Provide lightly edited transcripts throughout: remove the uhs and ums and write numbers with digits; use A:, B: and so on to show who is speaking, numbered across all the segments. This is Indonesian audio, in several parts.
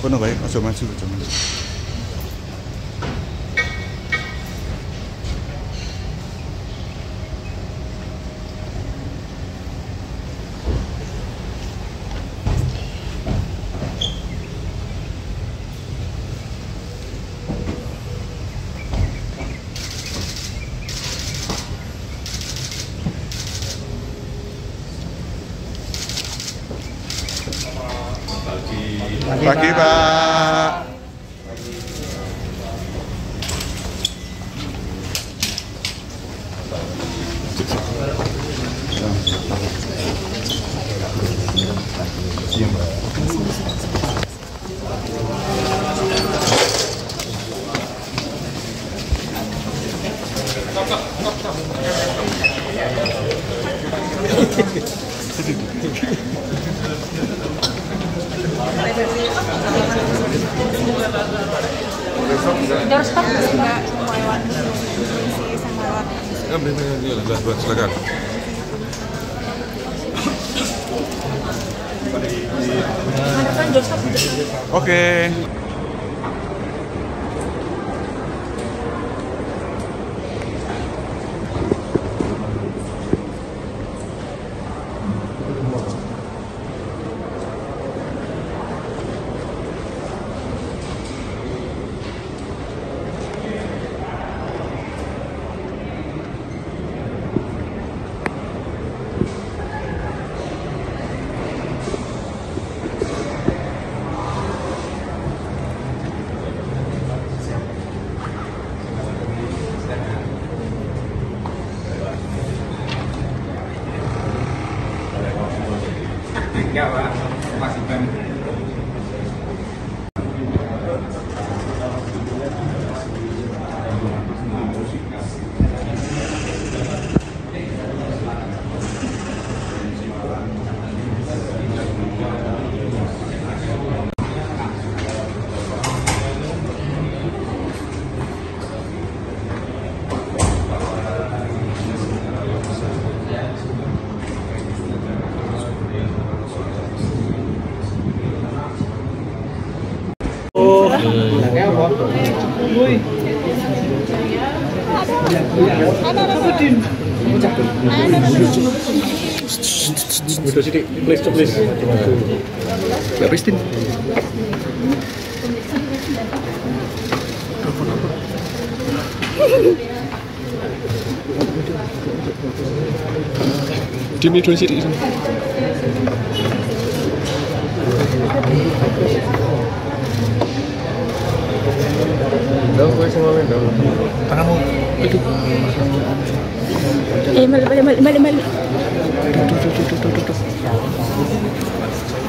A: kono bae, aja maju, aja maju. Pagi, Pak. Iya, Mbak.
B: Doorstop nggak semua lewat isi sama lewat.
A: Silakan.
B: Kan doorstop.
A: Oke.
C: Ya, Pak. Masih kan.
D: Udah sini, please. Ya, Pristin. Dimi dulu sini. Tanganmu. Itu.
B: Balik.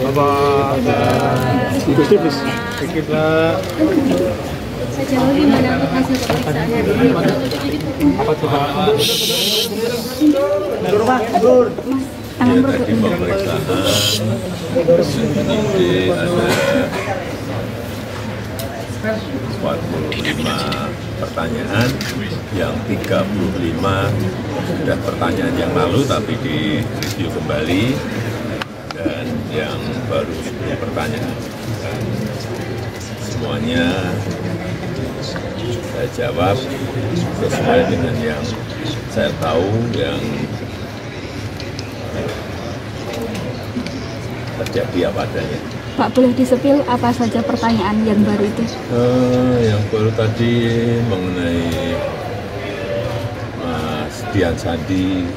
D: Apa? Please. Kita
B: Sejauh gimana untuk hasil pemeriksaannya dulu?
D: apa tuh?
B: Tangan
E: Tadi pemeriksaan penyidik ada 45 pertanyaan, yang 35 sudah pertanyaan yang lalu tapi di review kembali, dan yang baru 10 pertanyaan. Dan semuanya saya jawab sesuai dengan yang saya tahu, yang terjadi apa adanya.
B: Pak, boleh disepil apa saja pertanyaan yang baru itu?
E: Yang baru tadi mengenai Mas Dian Sandi,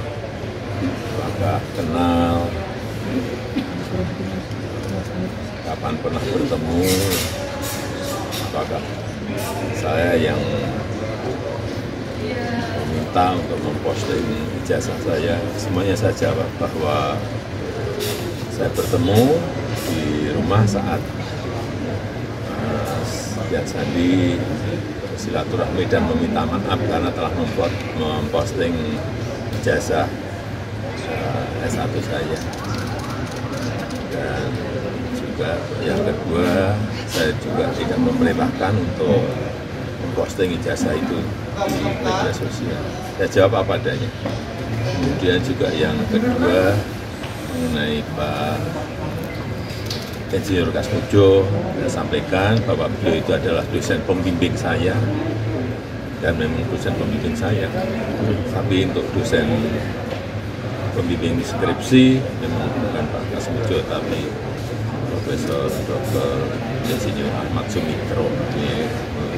E: apakah kenal, kapan pernah bertemu, apakah saya yang meminta untuk memposting ijazah saya. Semuanya saya jawab bahwa saya bertemu di rumah saat Mas Dian Sandi silaturahmi dan meminta maaf karena telah memposting ijazah S1 saya. Dan juga yang kedua, saya juga tidak memerintahkan untuk memposting ijazah itu di media sosial. Saya jawab apa adanya. Kemudian juga yang kedua mengenai Pak Insinyur Kasmujo, saya sampaikan bahwa beliau itu adalah dosen pembimbing saya, dan memang dosen pembimbing saya. Tapi untuk dosen pembimbing skripsi memang bukan Pak Kasmujo, tapi Profesor Dr. Insinyur Ahmad Sumitro.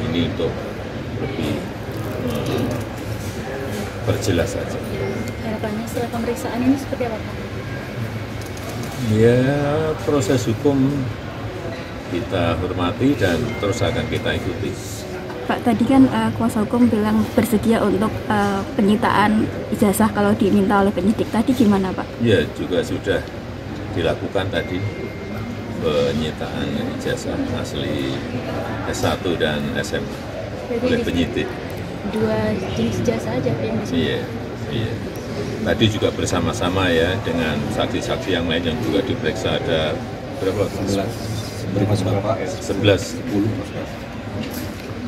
E: Ini untuk lebih perjelas saja.
B: Harapannya setelah pemeriksaan ini seperti apa, Pak?
E: Ya, proses hukum kita hormati dan terus akan kita ikuti.
B: Pak, tadi kan kuasa hukum bilang bersedia untuk penyitaan ijazah kalau diminta oleh penyidik. Tadi gimana, Pak?
E: Ya, juga sudah dilakukan tadi penyitaan ijazah asli S1 dan SMA oleh penyidik.
B: Dua jenis ijazah aja yang di sini.
E: Iya. Tadi juga bersama-sama ya dengan saksi-saksi yang lain yang juga diperiksa, ada berapa? 11.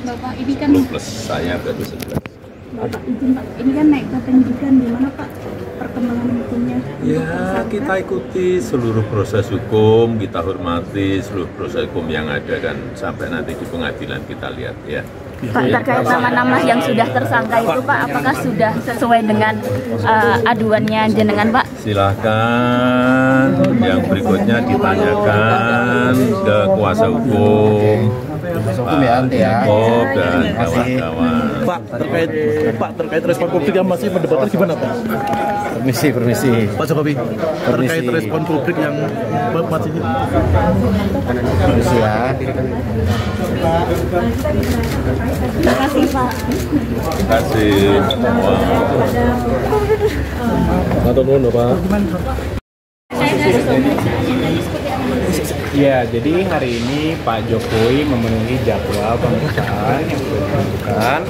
B: Bapak, ini kan
E: 10 plus saya berarti 11.
B: Bapak izin, Pak. Ini kan naik ke penyidikan, gimana, Pak? Perkembangan hukumnya?
E: Ya, kita ikuti seluruh proses hukum, kita hormati seluruh proses hukum yang ada, kan sampai nanti di pengadilan kita lihat ya.
B: Pak, terkait nama-nama yang sudah tersangka itu, Pak, apakah sudah sesuai dengan aduannya jenengan, Pak?
E: Silahkan yang berikutnya ditanyakan ke kuasa hukum, Pak Jakob dan kawan-kawan.
F: Pak, terkait respon publik yang masih mendebatkan gimana, Pak?
G: Permisi.
F: Pak Jokowi, terkait respon publik yang masih
G: Permisi ya.
B: Terima kasih, Pak.
E: Terima kasih semua.
D: Atau nuhun, Pak.
H: Ya, jadi hari ini Pak Jokowi memenuhi jadwal pemeriksaan yang sudah ditentukan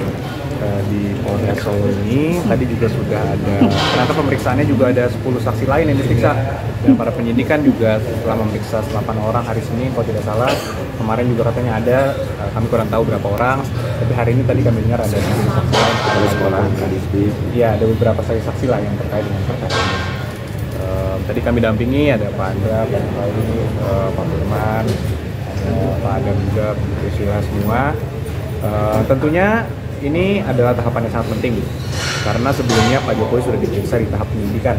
H: di Polres Solo ini. Tadi juga sudah ada, ternyata pemeriksaannya juga ada 10 saksi lain yang diperiksa. Dan para penyidikan juga setelah memeriksa 8 orang hari Senin, kalau tidak salah. Kemarin juga katanya ada, kami kurang tahu berapa orang. Tapi hari ini tadi kami dengar ada 10 saksi lain. Ya, ada beberapa saksi lah yang terkait dengan perkara ini. Tadi kami dampingi, ada Pak Andra, Pak Fahri, Pak Firman, Pak Adam juga, Bu Sila semua. Tentunya ini adalah tahapan yang sangat penting, karena sebelumnya Pak Jokowi sudah diperiksa di tahap penyidikan.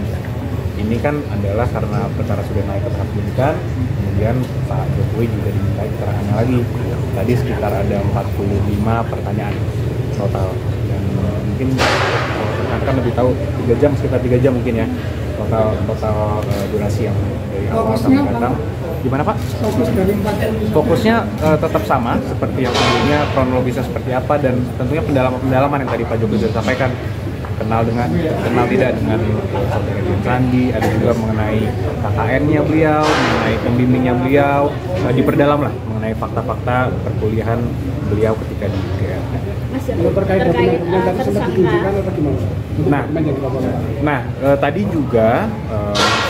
H: Ini kan adalah karena perkara sudah naik ke tahap penyidikan, kemudian Pak Jokowi juga diminta keterangannya lagi. Tadi sekitar ada 45 pertanyaan total, dan mungkin kan lebih tahu 3 jam, sekitar 3 jam mungkin ya total durasi yang dari awal sampai datang. Gimana, Pak? Fokusnya tetap sama seperti yang sebelumnya, kronologisnya seperti apa, dan tentunya pendalaman yang tadi Pak Jokowi sudah sampaikan, kenal tidak dengan saudara Dian Sandi, ada juga mengenai KKN-nya beliau, mengenai pembimbingnya beliau, diperdalam lah mengenai fakta-fakta perkuliahan beliau ketika di UGM.
D: Terkait yang tadi sempat ditunjukkan atau gimana?
H: Nah, tadi juga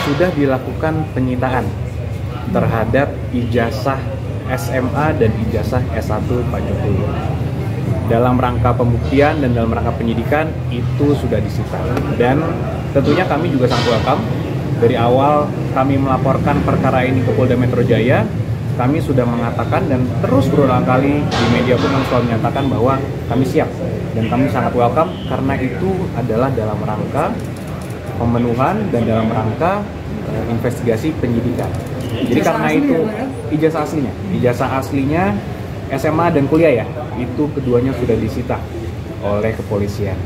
H: sudah dilakukan penyitaan terhadap ijazah SMA dan ijazah S1 Pak Jokowi. Dalam rangka pembuktian dan dalam rangka penyidikan itu sudah disita. Dan tentunya kami juga sangat welcome. Dari awal kami melaporkan perkara ini ke Polda Metro Jaya, kami sudah mengatakan dan terus berulang kali di media pun kami selalu menyatakan bahwa kami siap dan kami sangat welcome, karena itu adalah dalam rangka pemenuhan dan dalam rangka investigasi penyidikan. Jadi karena itu ijazah aslinya SMA dan kuliah ya, itu keduanya sudah disita oleh kepolisian.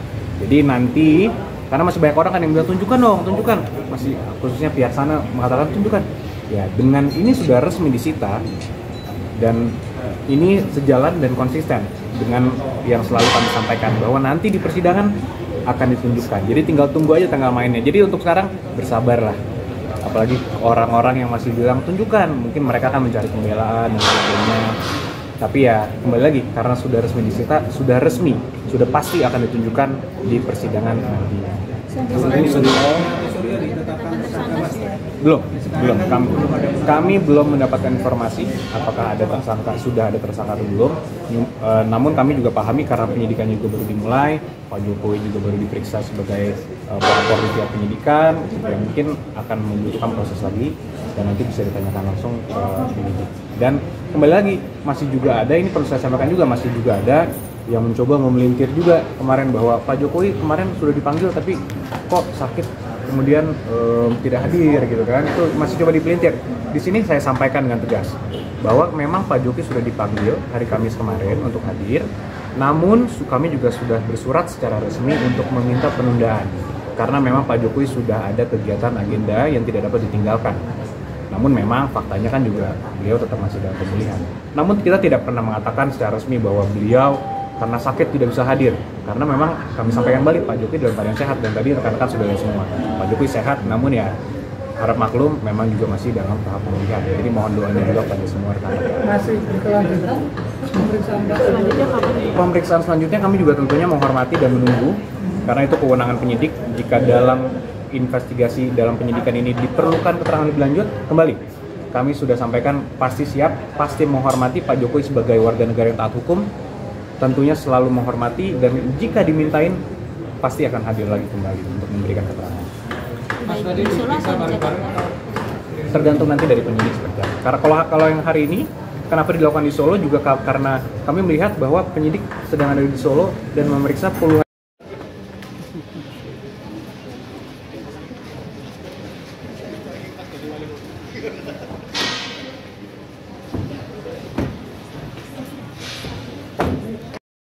H: Jadi nanti, karena masih banyak orang kan yang bilang tunjukkan, masih khususnya pihak sana mengatakan tunjukkan. Ya, dengan ini sudah resmi disita, dan ini sejalan dan konsisten dengan yang selalu kami sampaikan bahwa nanti di persidangan akan ditunjukkan. Jadi tinggal tunggu aja tanggal mainnya. Jadi untuk sekarang bersabarlah. Apalagi orang-orang yang masih bilang tunjukkan, mungkin mereka akan mencari pembelaan dan sebagainya. Tapi ya kembali lagi, karena sudah resmi disita, sudah resmi, sudah pasti akan ditunjukkan di persidangan nanti. Belum. Kami belum mendapatkan informasi apakah ada tersangka, sudah ada tersangka atau belum. Namun kami juga pahami karena penyidikan juga baru dimulai, Pak Jokowi juga baru diperiksa sebagai pelapor di pihak penyidikan, yang mungkin akan membutuhkan proses lagi. dan nanti bisa ditanyakan langsung ke penyidik. Dan kembali lagi masih juga ada, ini perlu saya sampaikan juga, masih juga ada yang mencoba memelintir juga kemarin bahwa Pak Jokowi kemarin sudah dipanggil tapi kok sakit kemudian tidak hadir gitu kan, itu masih coba dipelintir. Di sini saya sampaikan dengan tegas bahwa memang Pak Jokowi sudah dipanggil hari Kamis kemarin untuk hadir, namun kami juga sudah bersurat secara resmi untuk meminta penundaan karena memang Pak Jokowi sudah ada kegiatan agenda yang tidak dapat ditinggalkan. Namun memang faktanya kan juga beliau tetap masih dalam pemulihan. Namun kita tidak pernah mengatakan secara resmi bahwa beliau karena sakit tidak bisa hadir, karena memang kami sampaikan balik Pak Jokowi dalam keadaan sehat, dan tadi rekan-rekan sudah lihat semua Pak Jokowi sehat, namun ya harap maklum memang juga masih dalam tahap pemulihan. Jadi mohon doanya juga pada semua rekan-rekan.
D: Masih berkelanjutan pemeriksaan
B: Selanjutnya kapan?
H: Pemeriksaan selanjutnya kami juga tentunya menghormati dan menunggu, karena itu kewenangan penyidik. Jika dalam investigasi dalam penyidikan ini diperlukan keterangan lebih lanjut, kembali kami sudah sampaikan pasti siap, pasti menghormati Pak Jokowi sebagai warga negara yang taat hukum, tentunya selalu menghormati, dan jika dimintain pasti akan hadir lagi kembali untuk memberikan keterangan.
B: Baik di Solo atau di Jakarta?
H: Tergantung nanti dari penyidik seperti apa. Karena kalau yang hari ini kenapa dilakukan di Solo juga karena kami melihat bahwa penyidik sedang ada di Solo dan memeriksa puluhan